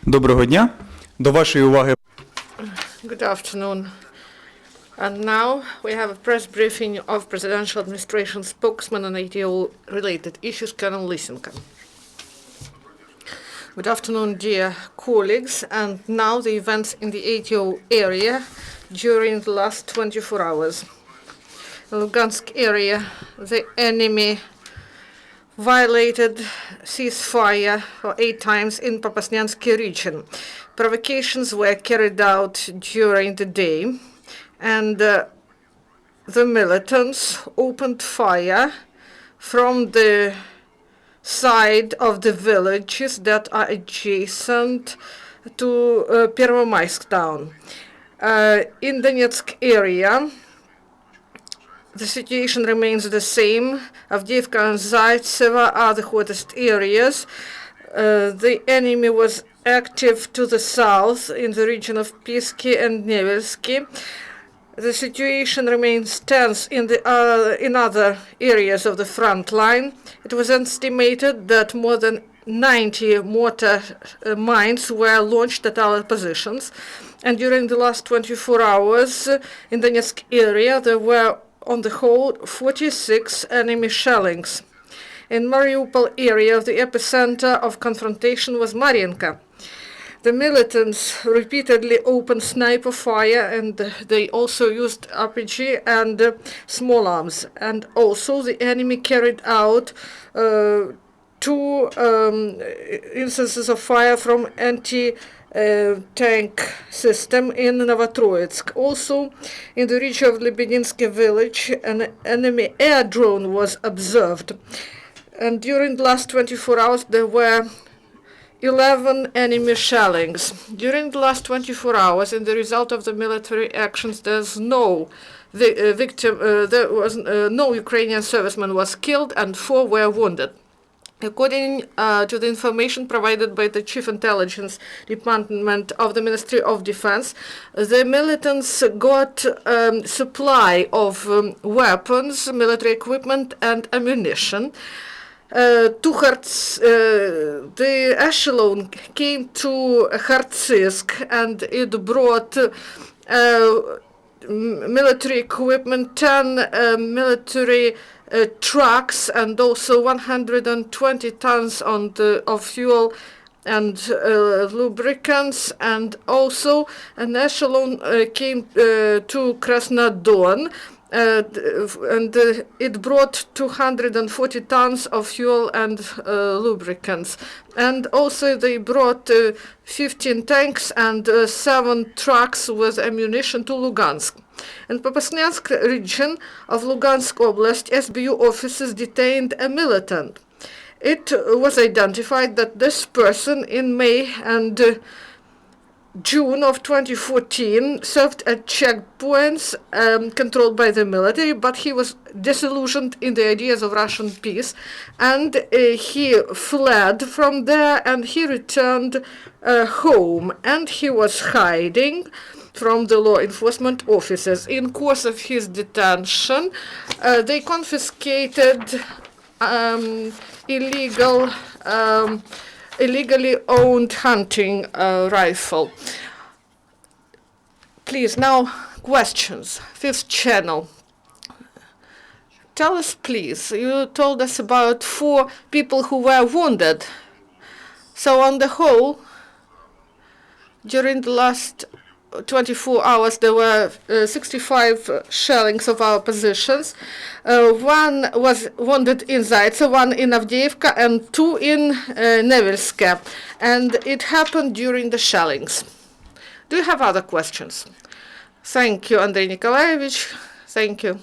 Доброго дня. До вашої уваги. Good afternoon. And now we have a press briefing of Presidential Administration spokesman on ATO-related issues, Colonel Lysenko. Good afternoon, dear colleagues. And now the events in the ATO area during the last 24 hours. In Lugansk area, the enemy violated ceasefire 8 times in Popasnyansky region. Provocations were carried out during the day, and the militants opened fire from the side of the villages that are adjacent to Pervomaisk town. In Donetsk area, the situation remains the same. Avdiivka and Zaitsevo are the hottest areas. The enemy was active to the south in the region of Pisky and Nevelsky. The situation remains tense in other areas of the front line. It was estimated that more than 90 mortar mines were launched at our positions. And during the last 24 hours in the Donetsk area, there were on the whole 46 enemy shellings. In Mariupol area, the epicenter of confrontation was Mariinka. The militants repeatedly opened sniper fire, and they also used RPG and small arms. And also the enemy carried out 2 instances of fire from anti-tank system in Novotroitsk. Also, in the region of Lebedinsky village, an enemy air drone was observed. And during the last 24 hours, there were 11 enemy shellings. During the last 24 hours, in the result of the military actions, there's no victim. There was no Ukrainian serviceman was killed, and 4 were wounded. According to the information provided by the Chief Intelligence Department of the Ministry of Defense, the militants got supply of weapons, military equipment, and ammunition. The echelon came to Kharkiv, and it brought military equipment, 10 military trucks, and also 120 tons of fuel and lubricants. And also an echelon came to Krasnodon, and it brought 240 tons of fuel and lubricants. And also they brought 15 tanks and 7 trucks with ammunition to Lugansk. In Popasnyansk region of Lugansk Oblast, SBU officers detained a militant. It was identified that this person in May and June of 2014 served at checkpoints controlled by the military, but he was disillusioned in the ideas of Russian peace, and he fled from there, and he returned home, and he was hiding from the law enforcement officers. In course of his detention, they confiscated illegally owned hunting rifle. Please, now questions. 5th channel. Tell us, please, you told us about 4 people who were wounded. So on the whole, during the last 24 hours, there were 65 shellings of our positions. 1 was wounded in Zaitsevo, 1 in Avdiivka, and 2 in Nevelske. And it happened during the shellings. Do you have other questions? Thank you, Andrei Nikolaevich. Thank you.